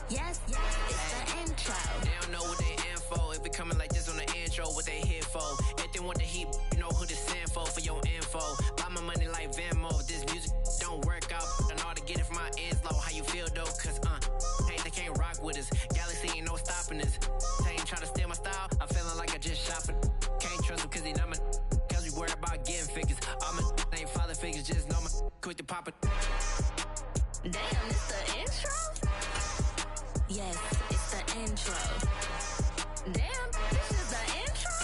Yes, it's the intro. They don't know what they in for. It be coming like this on the intro, what they here for. If they want the heat, you know who to send for your info. Buy my money like Venmo. This music don't work out. I know how to get it from my ends low. How you feel though? Cause hey, they can't rock with us. Galaxy ain't no stopping us. They ain't try to steal my style. I'm feeling like I just shopping. Can't trust them cause they not my. Cause we worried about getting figures. All my ain't father figures. Just know my quick to pop it. Damn, it's the intro? Yes, it's the intro. Damn, this is the intro?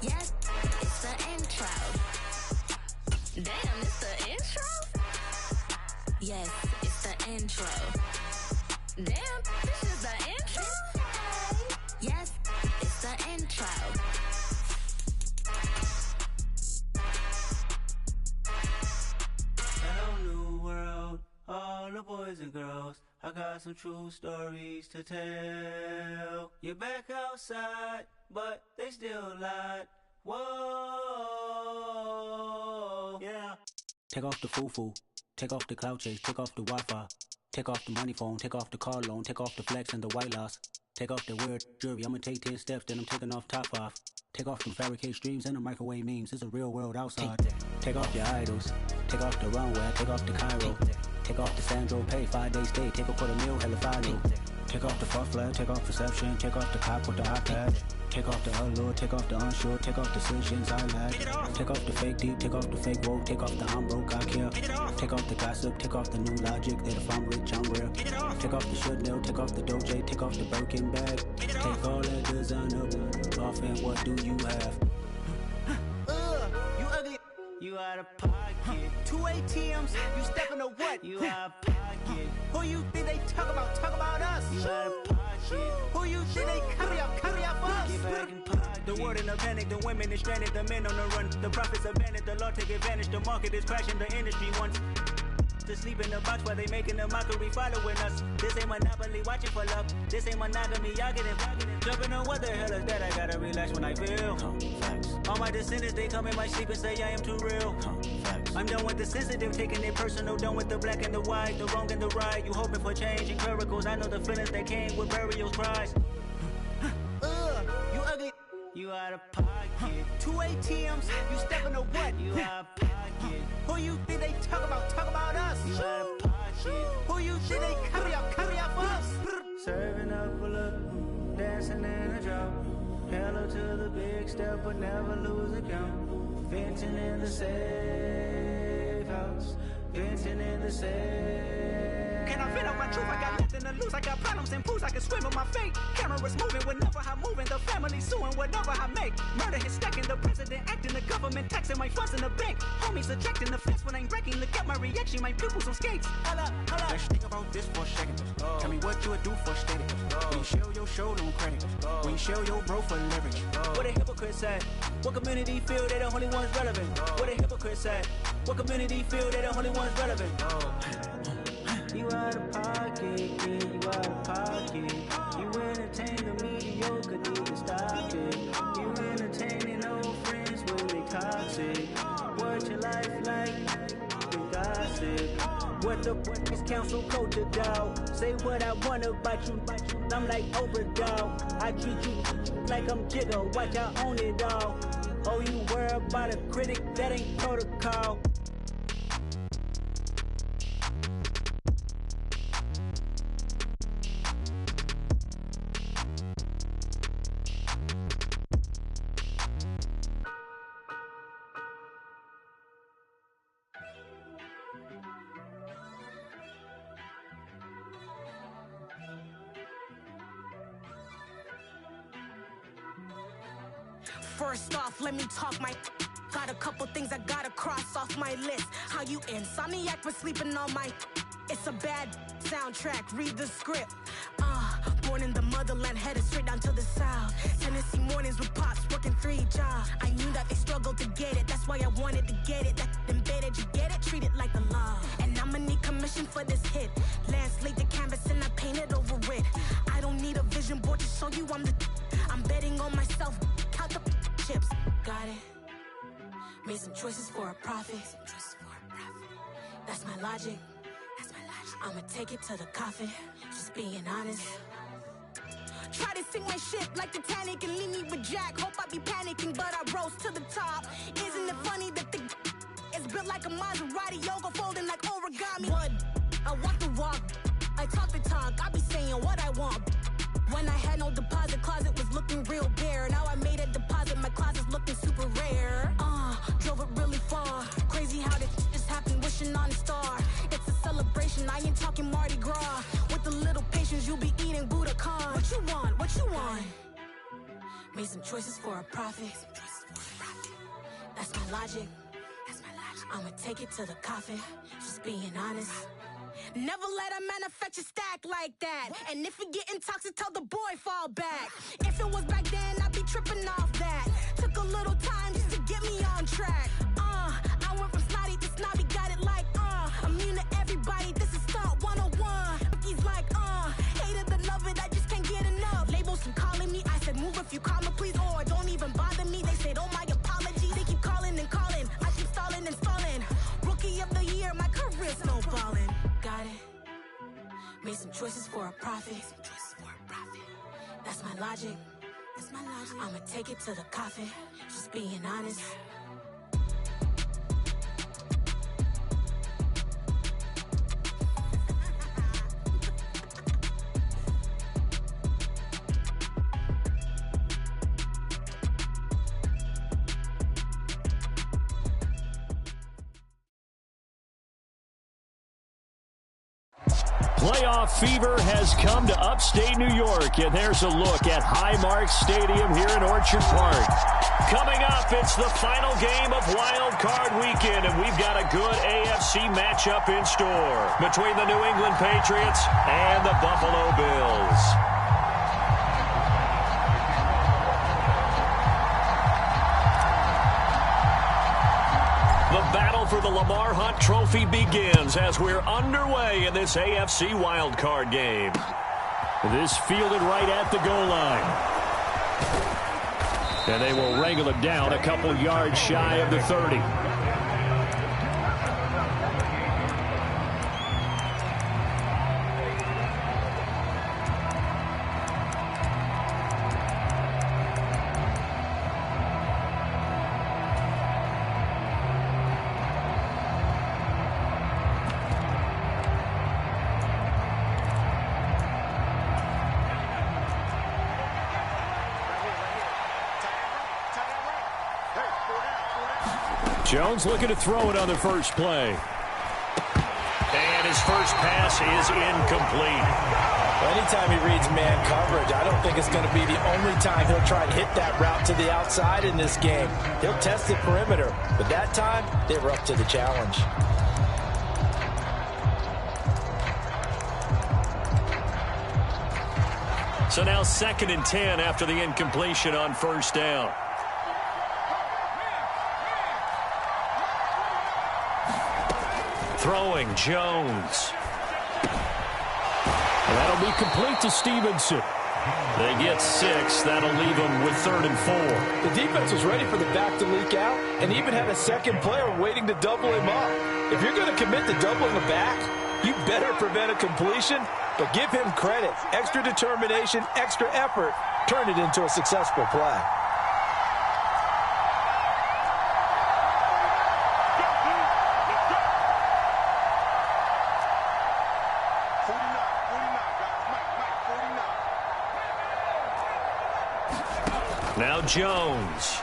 Yes, it's the intro. Damn, it's the intro? Yes, it's the intro. Damn, this is the intro? Yes, it's the intro. Hello, new world, all the boys and girls. I got some true stories to tell. You're back outside, but they still lied. Whoa, yeah. Take off the foo-foo, take off the cloud chase, take off the Wi-Fi, take off the money phone, take off the car loan, take off the flex and the white loss. Take off the weird jewelry, I'ma take 10 steps, then I'm taking off top 5. Take off them fabricate streams and the microwave memes, it's a real world outside. Take off your idols, take off the runway, take off the Cairo. Take off the Sandro, pay 5 days stay, take a $250,000, hella final. Take off the fuck flag, take off perception, take off the cop with the iPad. Take off the allure, take off the unsure, take off decisions I lack. Take off the fake deep, take off the fake woke, take off the I'm broke, I care. Take off the gossip, take off the new logic, that if I'm rich, I'm real. Take off the should know, take off the doje, take off the Birkin bag. Take all that designer off and what do you have? You ugly. You out of pocket. 2 ATMs, you stepping to what? You out of pocket. Who you think they talk about? Talk about us. You out of pocket. Who you think they carry out for us? Get back in pocket. The world in a panic, the women is stranded, the men on the run. The profits abandoned, the law take advantage. The market is crashing, the industry wants to sleep in the box while they making a mockery following us. This ain't monopoly, watching for love. This ain't monogamy, y'all get it. Jumping on what the hell is that? I gotta relax when I feel. All my descendants, they come in my sleep and say I am too real. I'm done with the sensitive, taking it personal. Done with the black and the white, the wrong and the right. You hoping for change and miracles. I know the feelings that came with burial cries. You ugly. You out of pocket. 2 ATMs, you stepping to what? You out of pocket. Who you think they talk about? Talk about us. You out of pocket. Who you think they carry out for us? Serving up a look, dancing in a drop. Hello to the big step, but never lose a count. Venting in the safe house. Venting in the safe. Can I fit up my truth? I got nothing to lose. I got problems and fools. I can swim on my fate. Cameras moving whenever I'm moving. The family suing whatever I make. Murder is stacking. The president acting. The government taxing my funds in the bank. Homies ejecting the fence when I'm breaking. Look at my reaction. My pupils on skates. Holla. Let's think about this for a second. Tell me what you would do for steady. When you show your show, no credit. When you show your bro for leverage. What a hypocrite said. What community feel they the only ones relevant? What a hypocrite said. What community feel they the only ones relevant? You out of pocket, yeah, you out of pocket. You entertain the mediocre, need to stop it. You entertaining old friends when they toxic. What your life like? You gossip. What the is council culture, dog? Say what I want about you. I'm like overdog. I treat you like I'm Jigga. Watch I own it all. Oh, you worry about a critic? That ain't protocol. First off, let me talk my. Got a couple things I gotta cross off my list. How you insomniac for sleeping on my. It's a bad soundtrack, read the script. Born in the motherland, headed straight down to the south. Tennessee mornings with pops, working 3 jobs. I knew that they struggled to get it, that's why I wanted to get it. That embedded, you get it, treat it like a law. And I'ma need commission for this hit. Lance laid the canvas and I painted over it. I don't need a vision board to show you I'm betting on myself, count the chips. Got it. Made some choices for a profit. That's my logic. That's my logic. I'ma take it to the coffin, just being honest. Try to sing my shit like Titanic and leave me with Jack. Hope I be panicking, but I rose to the top. Isn't it funny that the is built like a Maserati, yoga folding like origami? What? I walk the walk, I talk the talk, I be saying what I want. When I had no deposit, closet was looking real bare. Now I made a deposit, my closet's looking super rare. Drove it really far. Crazy how this just happened, wishing on a star. It's a celebration, I ain't talking Mardi Gras. With a little patience, you'll be eating Budokan. What you want? What you want? Made some choices for a profit. That's my logic. I'ma take it to the coffin, just being honest. Never let a manufacture stack like that. And if it getting toxic, tell the boy fall back. If it was back then, I'd be tripping off that. Took a little time just to get me on track. I went from snotty to snobby, got it like, immune to everybody, this is stunt 101. He's like, hate it, the love it, I just can't get enough. Labels keep calling me, I said move if you call me please, or don't even bother me. They said, oh my apologies, they keep calling and calling. I keep stalling and stalling. Rookie of the year, my career snowballing. Got it. Made some choices for a profit. That's my logic. I'ma take it to the coffin, just being honest. Playoff fever has come to upstate New York, and there's a look at Highmark Stadium here in Orchard Park. Coming up, it's the final game of Wild Card Weekend, and we've got a good AFC matchup in store between the New England Patriots and the Buffalo Bills. The battle for the Lamar Hunt Trophy begins as we're underway in this AFC wildcard game. This fielded right at the goal line. And they will wrangle it down a couple yards shy of the 30. Jones looking to throw it on the first play. And his first pass is incomplete. Well, anytime he reads man coverage, I don't think it's going to be the only time he'll try to hit that route to the outside in this game. He'll test the perimeter, but that time they were up to the challenge. So now 2nd and 10 after the incompletion on first down. Throwing, Jones. And that'll be complete to Stevenson. They get 6. That'll leave them with 3rd and 4. The defense was ready for the back to leak out and even had a second player waiting to double him up. If you're going to commit to doubling the back, you better prevent a completion, but give him credit. Extra determination, extra effort, turn it into a successful play. Now Jones.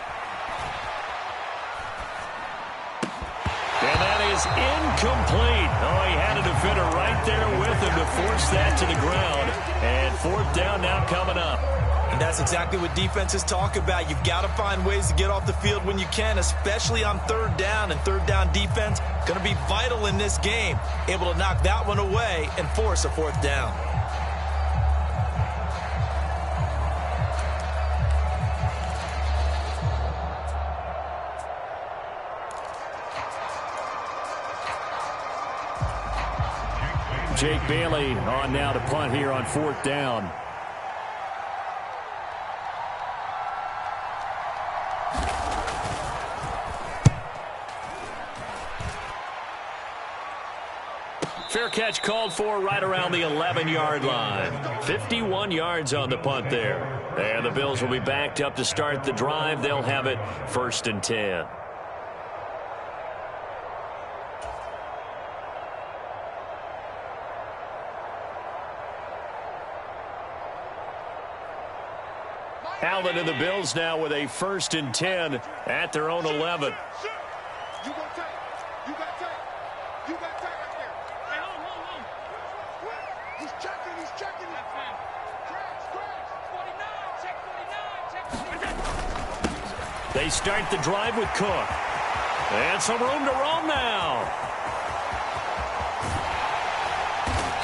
And that is incomplete. Oh, he had a defender right there with him to force that to the ground. And 4th down now coming up. And that's exactly what defenses talk about. You've got to find ways to get off the field when you can, especially on 3rd down. And 3rd down defense going to be vital in this game. Able to knock that one away and force a 4th down. Jake Bailey on now to punt here on 4th down. Fair catch called for right around the 11-yard line. 51 yards on the punt there. And the Bills will be backed up to start the drive. They'll have it 1st and 10. Allen and the Bills now with a 1st and 10 at their own 11. They start the drive with Cook. And some room to roam now.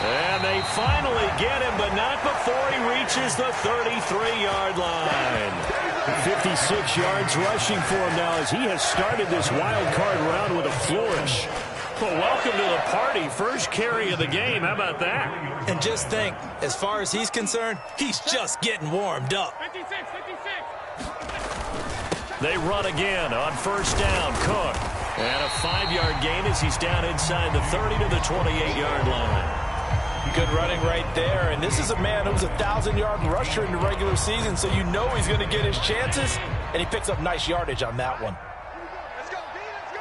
And they finally get him, but not before he reaches the 33-yard line. 56 yards rushing for him now as he has started this wild card round with a flourish. Well, welcome to the party. First carry of the game. How about that? And just think, as far as he's concerned, he's just getting warmed up. 56. They run again on 1st down. Cook. And a 5-yard gain as he's down inside the 30 to the 28-yard line. Good running right there. And this is a man who was a 1,000-yard rusher in the regular season, so you know he's going to get his chances. And he picks up nice yardage on that one. Let's go, B, let's go.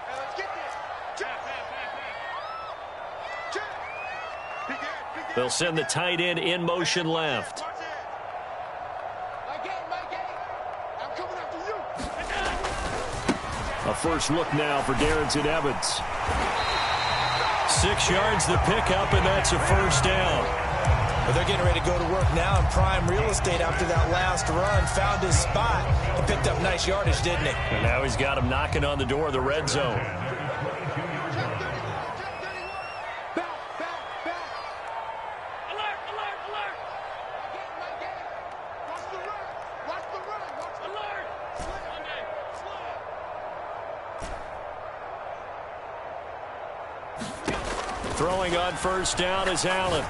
Now let's get this. They'll send the tight end in motion left. A first look now for Darrington Evans. 6 yards the pickup, and that's a 1st down. Well, they're getting ready to go to work now in prime real estate after that last run. Found his spot. He picked up nice yardage, didn't he? And now he's got him knocking on the door of the red zone. Throwing on 1st down is Allen.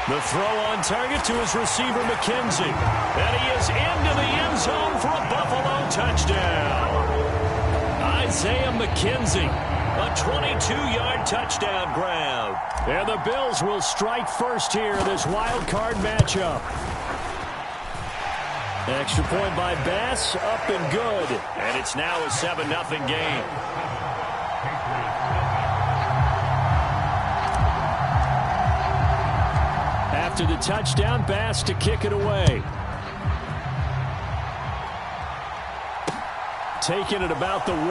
The throw on target to his receiver, McKenzie. And he is into the end zone for a Buffalo touchdown. Isaiah McKenzie, a 22-yard touchdown grab. And the Bills will strike first here in this wild card matchup. Extra point by Bass, up and good. And it's now a 7-0 game. After the touchdown, Bass to kick it away. Taking it about the 1.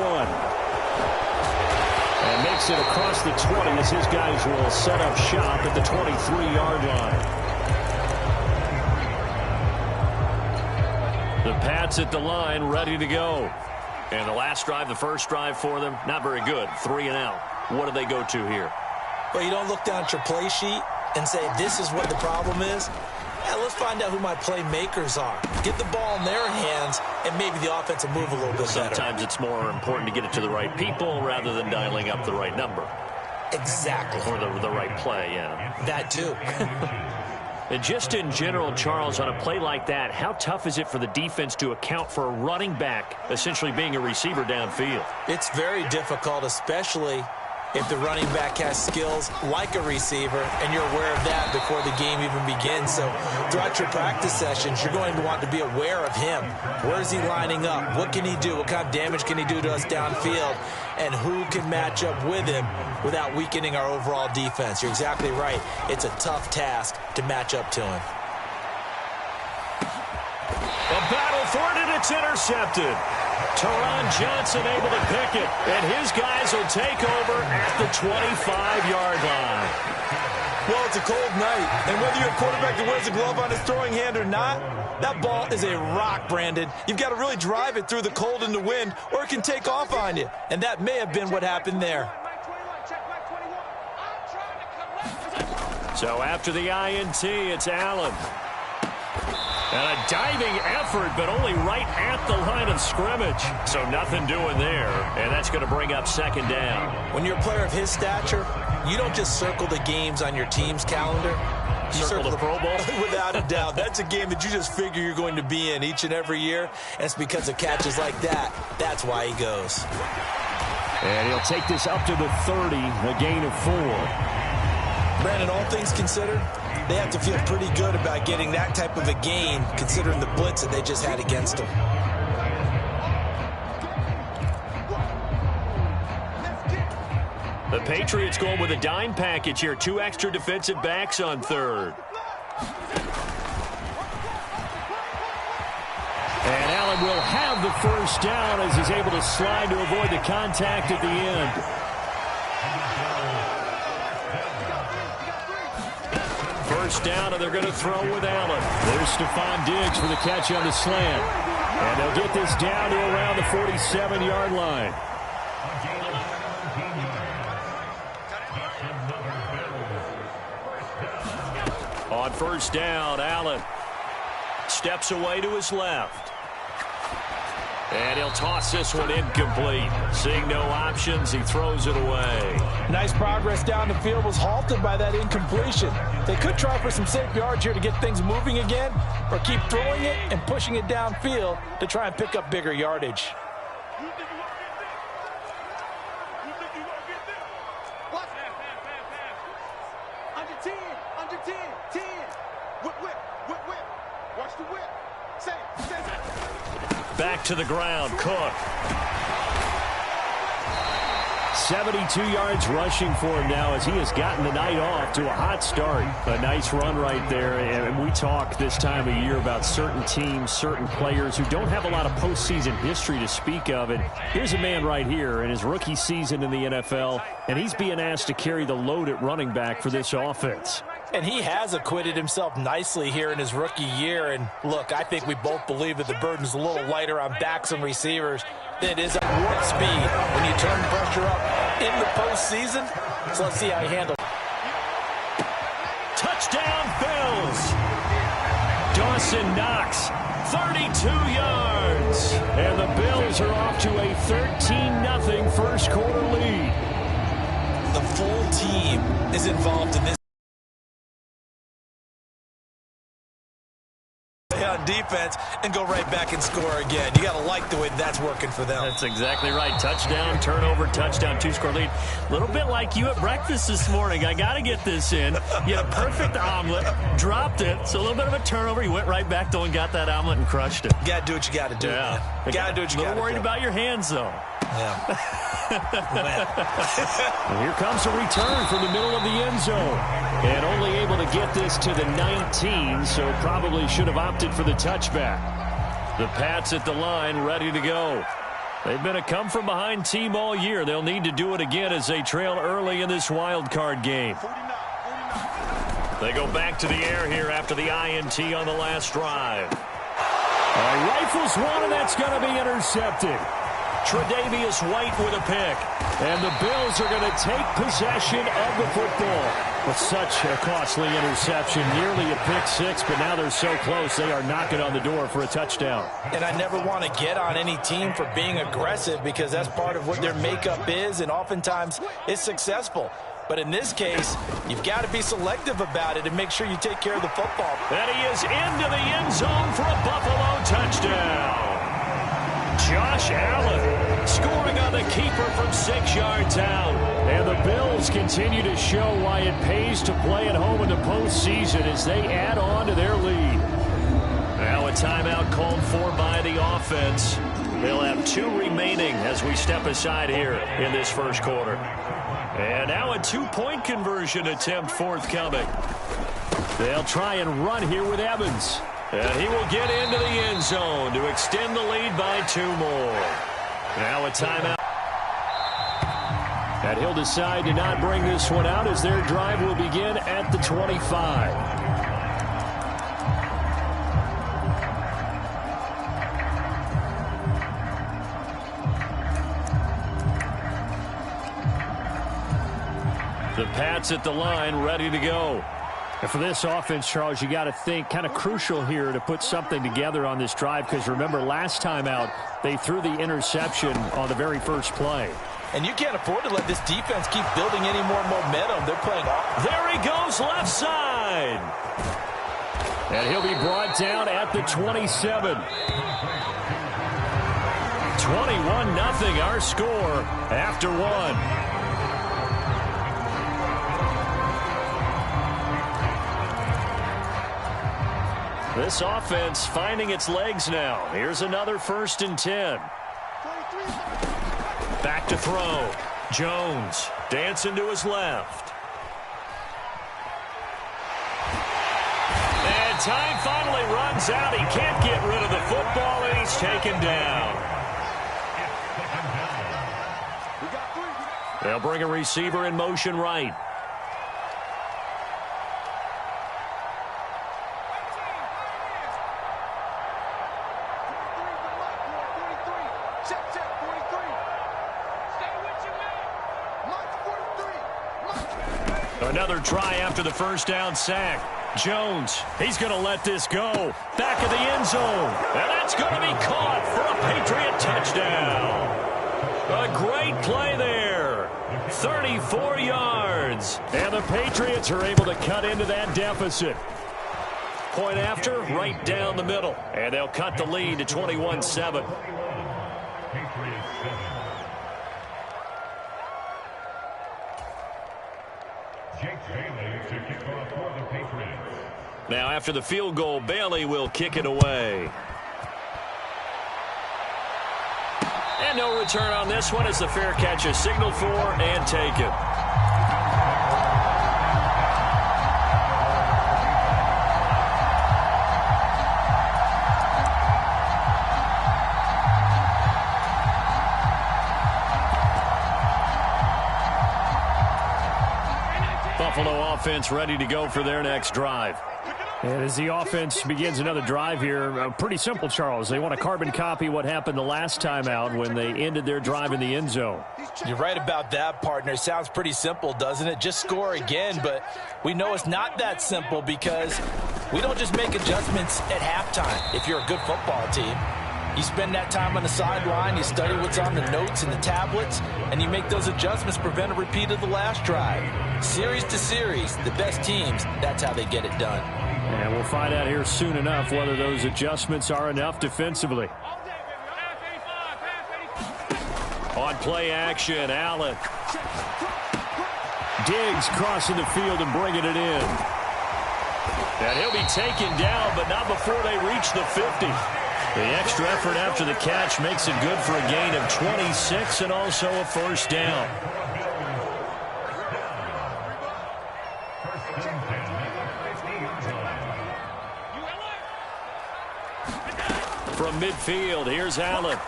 And makes it across the 20 as his guys will set up shop at the 23-yard line. The Pats at the line, ready to go. And the last drive, the first drive for them, not very good. 3 and out. What do they go to here? Well, you don't look down at your play sheet and say, this is what the problem is. Yeah, let's find out who my playmakers are. Get the ball in their hands, and maybe the offense will move a little bit better. Sometimes it's more important to get it to the right people rather than dialing up the right number. Exactly. Or the right play, yeah. That too. And just in general, Charles, on a play like that, how tough is it for the defense to account for a running back essentially being a receiver downfield? It's very difficult, especially if the running back has skills like a receiver, and you're aware of that before the game even begins. So throughout your practice sessions, you're going to want to be aware of him. Where is he lining up? What can he do? What kind of damage can he do to us downfield? And who can match up with him without weakening our overall defense? You're exactly right. It's a tough task to match up to him. A battle for it, and it's intercepted. Teron Johnson able to pick it, and his guys will take over at the 25-yard line. Well, it's a cold night, and whether you're a quarterback that wears a glove on his throwing hand or not, that ball is a rock, Brandon. You've got to really drive it through the cold and the wind, or it can take off on you, and that may have been what happened there. So after the INT, it's Allen. And a diving effort, but only right at the line of scrimmage. So nothing doing there, and that's going to bring up 2nd down. When you're a player of his stature, you don't just circle the games on your team's calendar. You circle the Pro Bowl? Without a doubt. That's a game that you just figure you're going to be in each and every year, and it's because of catches like that. That's why he goes. And he'll take this up to the 30, a gain of 4. Brandon, all things considered, they have to feel pretty good about getting that type of a gain, considering the blitz that they just had against them. The Patriots going with a dime package here. 2 extra defensive backs on third. And Allen will have the first down as he's able to slide to avoid the contact at the end. First down, and they're going to throw with Allen. There's Stephon Diggs for the catch on the slant. And they'll get this down to around the 47-yard line. On first down, Allen steps away to his left. And he'll toss this one incomplete. Seeing no options, he throws it away. Nice progress down the field, was halted by that incompletion. They could try for some safe yards here to get things moving again, or keep throwing it and pushing it downfield to try and pick up bigger yardage. Under 10, 10. Whip. Watch the whip. Say it. Back to the ground, Cook. 72 yards rushing for him now as he has gotten the night off to a hot start. A nice run right there. And we talk this time of year about certain teams, certain players who don't have a lot of postseason history to speak of. And here's a man right here in his rookie season in the NFL, and he's being asked to carry the load at running back for this offense. And he has acquitted himself nicely here in his rookie year. And look, I think we both believe that the burden's a little lighter on backs and receivers than it is at warp speed when you turn pressure up in the postseason. So let's see how he handles it. Touchdown, Bills. Dawson Knox, 32 yards. And the Bills are off to a 13-0 first quarter lead. The full team is involved in this. On defense and go right back and score again. You got to like the way that's working for them. That's exactly right. Touchdown, turnover, touchdown, 2-score lead. A little bit like you at breakfast this morning. I got to get this in. You had a perfect omelet, dropped it, so a little bit of a turnover. You went right back though and got that omelet and crushed it. You got to do what you got to do. Yeah. You got to do what you got to do. A little worried about your hands though. Yeah. And here comes a return from the middle of the end zone. And only able to get this to the 19, so probably should have opted for the touchback. The Pats at the line, ready to go. They've been a come-from-behind team all year. They'll need to do it again as they trail early in this wild card game. They go back to the air here after the INT on the last drive. Rifles one, and that's going to be intercepted. Tre'Davious White with a pick. And the Bills are going to take possession of the football. With such a costly interception, nearly a pick six, but now they're so close they are knocking on the door for a touchdown. And I never want to get on any team for being aggressive because that's part of what their makeup is, and oftentimes it's successful. But in this case, you've got to be selective about it and make sure you take care of the football. And he is into the end zone for a Buffalo touchdown. Josh Allen scoring on the keeper from 6 yards out. And the Bills continue to show why it pays to play at home in the postseason as they add on to their lead. Now a timeout called for by the offense. They'll have 2 remaining as we step aside here in this first quarter. And now a 2-point conversion attempt forthcoming. They'll try and run here with Evans. And he will get into the end zone to extend the lead by 2 more. Now a timeout. And he'll decide to not bring this one out as their drive will begin at the 25. The Pats at the line, ready to go. And for this offense, Charles, you got to think kind of crucial here to put something together on this drive because remember last time out they threw the interception on the very first play. And you can't afford to let this defense keep building any more momentum. They're playing off. There he goes, left side. And he'll be brought down at the 27. 21-0 our score after one. This offense finding its legs now. Here's another 1st and 10. Back to throw. Jones dancing to his left. And time finally runs out. He can't get rid of the football, and he's taken down. They'll bring a receiver in motion right. Another try after the 1st down sack. Jones, he's going to let this go. Back of the end zone. And that's going to be caught for a Patriot touchdown. A great play there. 34 yards. And the Patriots are able to cut into that deficit. Point after, right down the middle. And they'll cut the lead to 21-7. Now after the field goal, Bailey will kick it away. And no return on this one as the fair catch is signaled for and taken. Buffalo offense ready to go for their next drive. And as the offense begins another drive here, pretty simple, Charles. They want to carbon copy what happened the last time out when they ended their drive in the end zone. You're right about that, partner. Sounds pretty simple, doesn't it? Just score again, but we know it's not that simple because we don't just make adjustments at halftime if you're a good football team. You spend that time on the sideline, you study what's on the notes and the tablets, and you make those adjustments to prevent a repeat of the last drive. Series to series, the best teams, that's how they get it done. And we'll find out here soon enough whether those adjustments are enough defensively. On play action, Allen. Diggs crossing the field and bringing it in. And he'll be taken down, but not before they reach the 50. The extra effort after the catch makes it good for a gain of 26 and also a 1st down. From midfield, here's Allen.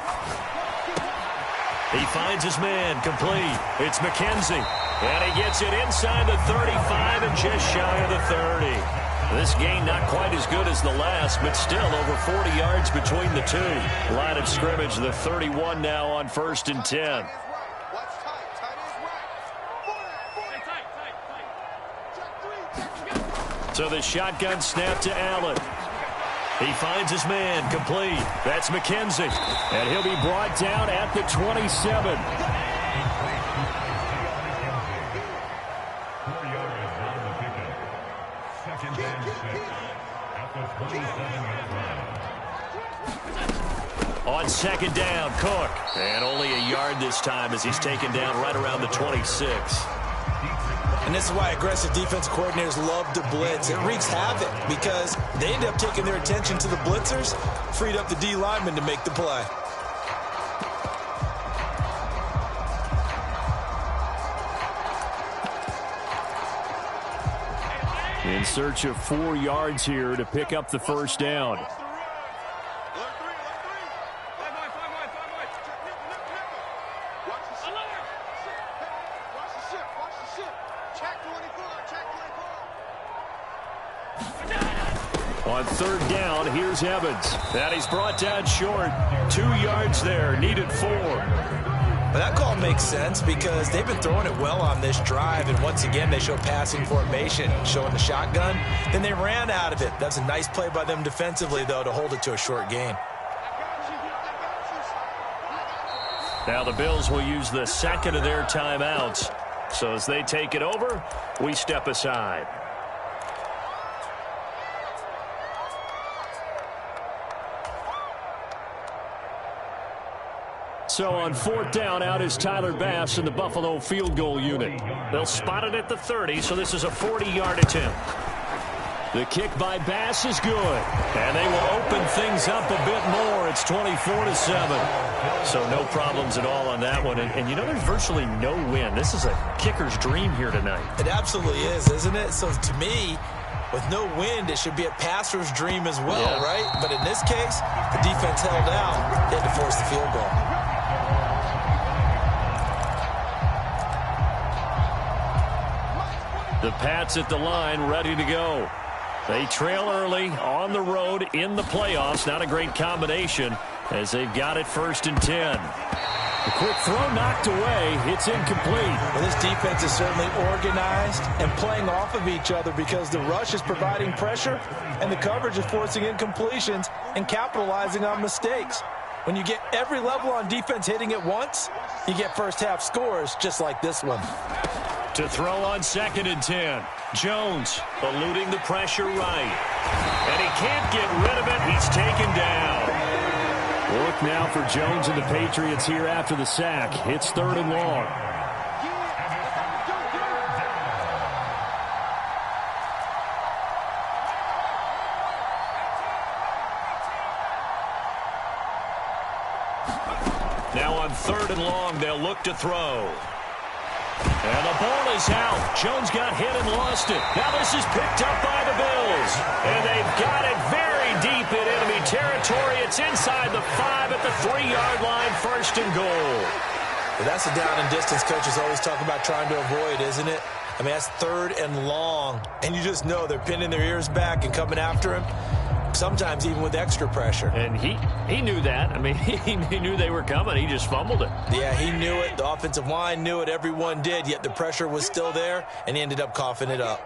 He finds his man, complete. It's McKenzie. And he gets it inside the 35 and just shy of the 30. This gain not quite as good as the last, but still over 40 yards between the two. Line of scrimmage, the 31 now on 1st and 10. So the shotgun snap to Allen. He finds his man, complete. That's McKenzie. And he'll be brought down at the 27. On 2nd down, Cook. And only a yard this time as he's taken down right around the 26. And this is why aggressive defense coordinators love to blitz. It wreaks havoc because they end up taking their attention to the blitzers, freed up the D lineman to make the play. In search of 4 yards here to pick up the 1st down. On 3rd down, here's Evans. And he's brought down short. 2 yards there, needed 4. But that call makes sense because they've been throwing it well on this drive, and once again they show passing formation, showing the shotgun. Then they ran out of it. That's a nice play by them defensively, though, to hold it to a short gain. Now the Bills will use the 2nd of their timeouts. So as they take it over, we step aside. So on 4th down, out is Tyler Bass in the Buffalo field goal unit. They'll spot it at the 30, so this is a 40-yard attempt. The kick by Bass is good, and they will open things up a bit more. It's 24-7. So no problems at all on that one. And you know, there's virtually no wind. This is a kicker's dream here tonight. It absolutely is, isn't it? So to me, with no wind, it should be a passer's dream as well, right? But in this case, the defense held out. They had to force the field goal. The Pats at the line, ready to go. They trail early on the road in the playoffs. Not a great combination as they've got it 1st and 10. The quick throw knocked away. It's incomplete. Well, this defense is certainly organized and playing off of each other because the rush is providing pressure and the coverage is forcing incompletions and capitalizing on mistakes. When you get every level on defense hitting at once, you get first-half scores just like this one. To throw on 2nd and 10. Jones eluding the pressure right. And he can't get rid of it. He's taken down. Look now for Jones and the Patriots here after the sack. It's 3rd and long. Now on 3rd and long, they'll look to throw. And the ball is out. Jones got hit and lost it. Now this is picked up by the Bills. And they've got it very deep in enemy territory. It's inside the 5 at the 3-yard line. 1st and goal. Well, that's the down and distance coaches always talk about trying to avoid, isn't it? I mean, that's 3rd and long. And you just know they're pinning their ears back and coming after him. Sometimes even with extra pressure. And he knew that. I mean, he knew they were coming. He just fumbled it. Yeah, he knew it. The offensive line knew it. Everyone did, yet the pressure was still there, and he ended up coughing it up.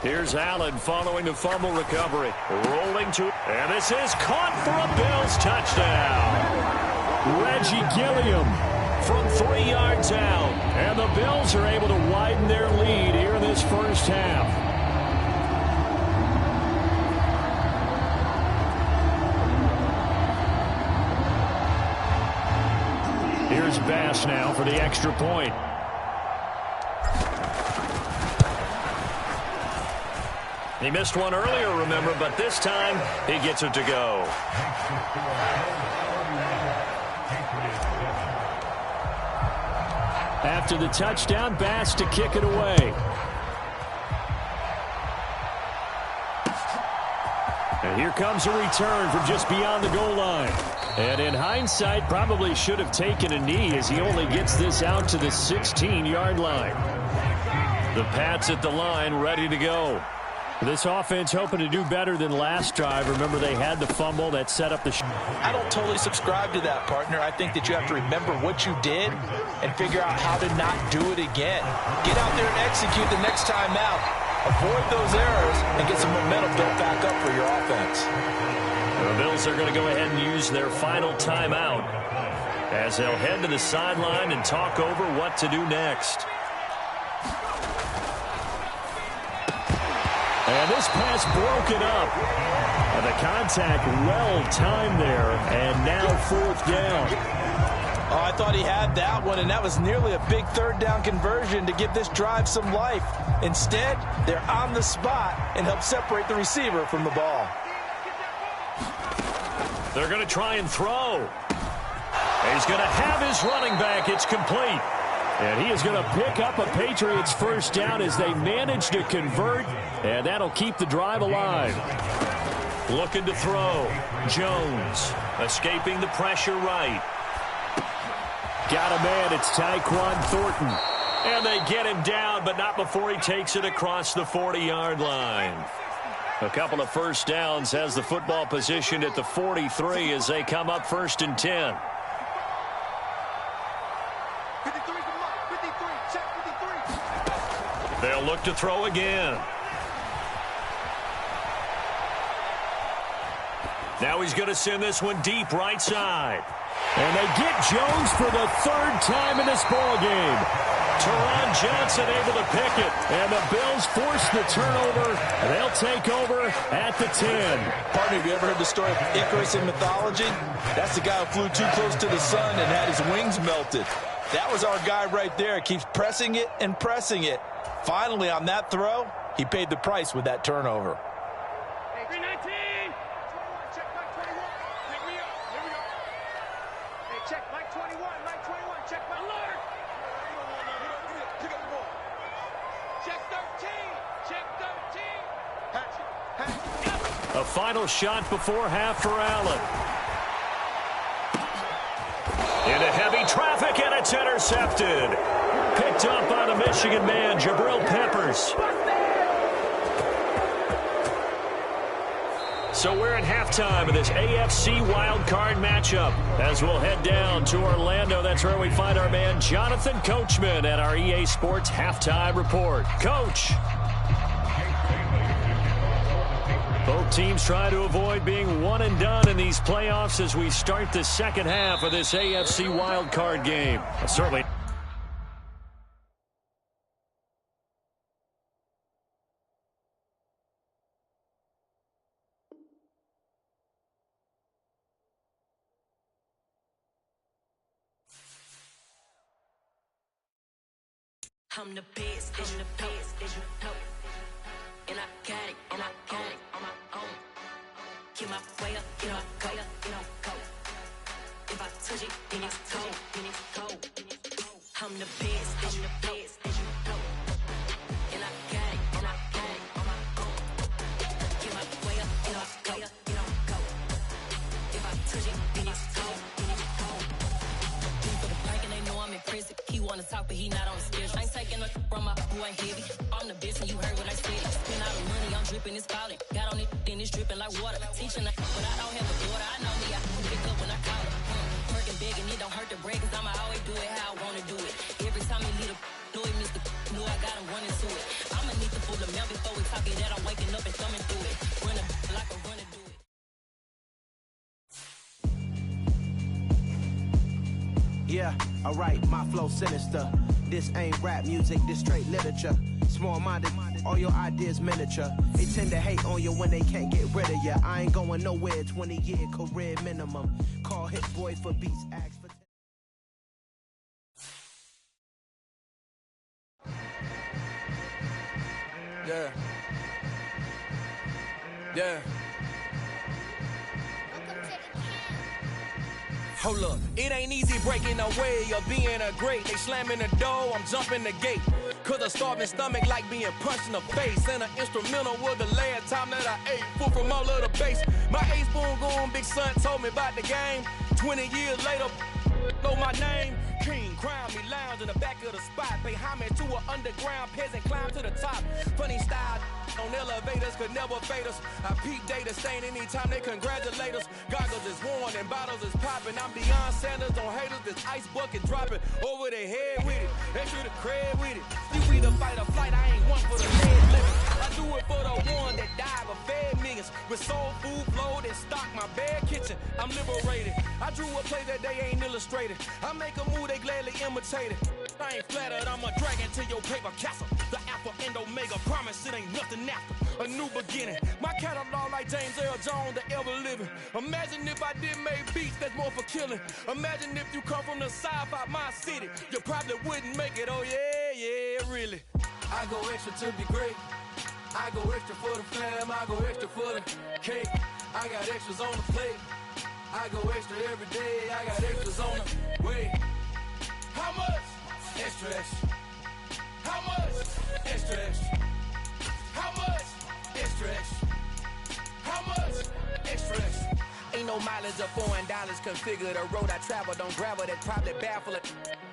Here's Allen following the fumble recovery. Rolling to, and this is caught for a Bills touchdown. Reggie Gilliam from 3 yards out. And the Bills are able to widen their lead here in this 1st half. Here's Bass now for the extra point. He missed one earlier, remember, but this time he gets it to go. After the touchdown, Bass to kick it away. And here comes a return from just beyond the goal line. And in hindsight, probably should have taken a knee as he only gets this out to the 16-yard line. The Pats at the line, ready to go. This offense hoping to do better than last drive. Remember, they had the fumble that set up the I don't totally subscribe to that, partner. I think that you have to remember what you did and figure out how to not do it again. Get out there and execute the next time out. Avoid those errors and get some momentum built back up for your offense. The Bills are going to go ahead and use their final timeout as they'll head to the sideline and talk over what to do next. And this pass broken up. And the contact well timed there. And now 4th down. Oh, I thought he had that one, and that was nearly a big 3rd down conversion to give this drive some life. Instead, they're on the spot and help separate the receiver from the ball. They're going to try and throw. He's going to have his running back. It's complete. And he is going to pick up a Patriots 1st down as they manage to convert. And that'll keep the drive alive. Looking to throw. Jones escaping the pressure right. Got a man. It's Tyquan Thornton. And they get him down, but not before he takes it across the 40-yard line. A couple of 1st downs has the football positioned at the 43 as they come up 1st and 10. 53, check 53. They'll look to throw again. Now he's going to send this one deep right side. And they get Jones for the 3rd time in this ballgame. Teron Johnson able to pick it. And the Bills force the turnover. They'll take over at the 10. Partner, have you ever heard the story of Icarus in mythology? That's the guy who flew too close to the sun and had his wings melted. That was our guy right there. Keeps pressing it and pressing it. Finally, on that throw, he paid the price with that turnover. Hey, 319. Check Mike 21. Pick me up. Here we go. Hey, check Mike 21. Mike 21. Check Mike. Alert. Pick up the ball. Check 13. Check 13. Hatch it. Hatch it. A final shot before half for Allen. Into heavy traffic, and it's intercepted. Picked up by the Michigan man, Jabril Peppers. So we're at halftime of this AFC wildcard matchup. As we'll head down to Orlando, that's where we find our man Jonathan Coachman at our EA Sports Halftime Report. Coach. Both teams try to avoid being one and done in these playoffs as we start the second half of this AFC wildcard game. Certainly. I'm the best, and the best, and you know. And I got it, and I own it on my own. Get my way up, get my way up, get my go. If I touch it, then it's cold, then it's cold. I'm the best, and the best, and you know. And I got it, and I got it on my own. Get my way up, get my way up, get my go. If I touch it, then it's cold, then it's cold. For the break, and they know I'm in prison. He wanna talk, but he not on the schedule. I ain't taking no from my boy heavy. I'm the best, and you heard what I said. Spend all the money, I'm dripping, it's falling. Got on it, then it's dripping like water. Teaching her, but I don't have a daughter. I know me, I can pick up when I call her. Working big, and it don't hurt to break, cause I'ma always do it how I wanna do it. Every time he lead a know it, Mr. Know I got him running to it. I'ma need to pull the mail before we talk it that I'm waking up and thumbing through it. Running like a runner do it. Yeah, alright, my flow sinister. This ain't rap music, this straight literature. Small-minded, all your ideas miniature. They tend to hate on you when they can't get rid of you. I ain't going nowhere, 20-year career minimum. Call Hit Boy for beats, ask for... Yeah. Yeah. Hold up, it ain't easy breaking away or being a great. They slamming the door, I'm jumping the gate. Cause a starving stomach like being punched in the face. And an instrumental was the last time that I ate food from all of the base. My ace spoon going, big son told me about the game. 20 years later, know my name. King, crown me, lounge in the back of the spot. Pay homage to an underground peasant, climb to the top. Funny style on elevators could never fade us. I peep data stain anytime they congratulate us. Goggles is worn and bottles is popping. I'm Deion Sanders on haters, this ice bucket dropping over their head with it. Extra the cred with it. You either fight or flight, I ain't one for the head limit. I do it for the one that died but fed millions. With soul food flowed and stocked my bad kitchen. I'm liberated. I drew a play that they ain't illustrated. I make a move they gladly imitate it. I ain't flattered, I'm a dragon to your paper castle. The Alpha and Omega, promise it ain't nothing after. A new beginning. My catalog like James Earl Jones, the ever living. Imagine if I did make beats that's more for killing. Imagine if you come from the side by my city. You probably wouldn't make it, oh yeah, really. I go extra to be great. I go extra for the fam, I go extra for the cake. I got extras on the plate. I go extra every day, I got extras on the way. How much? Extra, extra. How much? Extra, extra. How much? Extra, extra. How much? Extra, extra. Ain't no mileage of $4 configure the road I travel. Don't gravel that probably baffle it.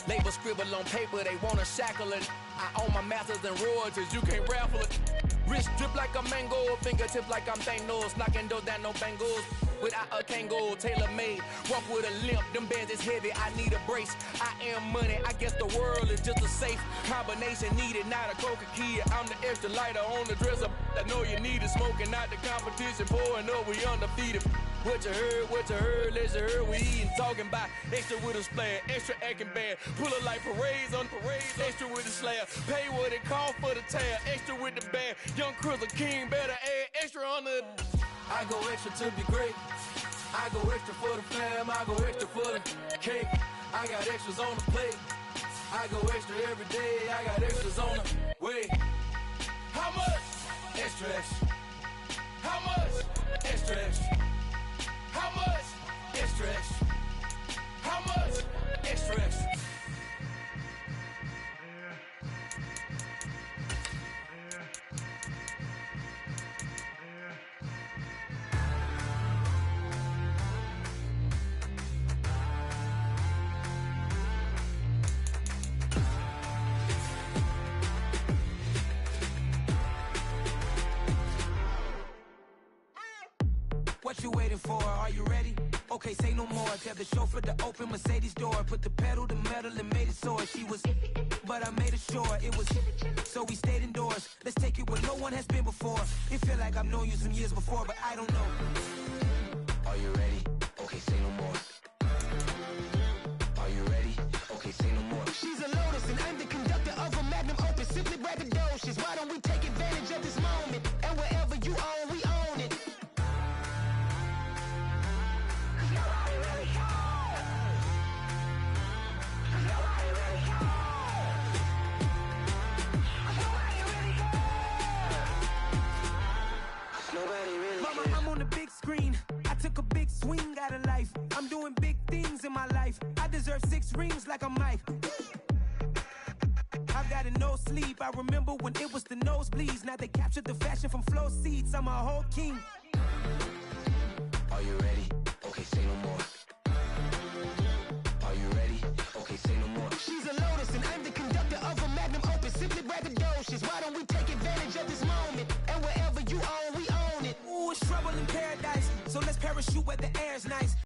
Label scribble on paper, they wanna shackle it. I own my masters and royalties, you can't raffle it. Wrist drip like a mango, fingertip like I'm Thanos. Knocking doors down, no bangles. Without a Kango, tailor-made. Walk with a limp, them bands is heavy, I need a brace. I am money, I guess the world is just a safe combination needed, not a coca key. I'm the extra lighter on the dresser. I know you need it, smoking out the competition, pouring up, we undefeated. What you heard, let you heard. We eatin', talking about extra with a splash, extra acting bad. Pull it like parades on parades, extra with the slab. Pay what it cost for the tab, extra with the bag. Young Chris, a king, better add extra on the. I go extra to be great. I go extra for the fam, I go extra for the cake. I got extras on the plate. I go extra every day, I got extras on the way. How much? Extra, extra. How much? Extra, extra. How much? Extra, extra. How much? Extra, extra. What you waiting for? Are you ready? Okay, say no more. Tell the chauffeur to open Mercedes door. Put the pedal to metal and made it soar. She was, but I made it sure it was. So we stayed indoors. Let's take it where no one has been before. It feel like I've known you some years before, but I don't know. Are you ready? Okay, say no more. Are you ready? Okay, say no more. She's a Lotus and I'm the conductor of a magnum opus. Simply braggadocious. Why don't we take advantage of this moment? And wherever you own, we own it. Mama, I'm on the big screen. I took a big swing out of life. I'm doing big things in my life. I deserve 6 rings like I'm Mike. I've got no sleep. I remember when it was the nosebleeds. Now they captured the fashion from flow seats. I'm a whole king. Are you ready? Okay, say no more. Are you ready? Okay, say no more. She's a Lotus and I'm the conductor of a magnum opus. Simply braggadocious. Why don't we take advantage of this moment? And wherever you own, we own it. Ooh, it's trouble in paradise. So let's parachute where the air's nice.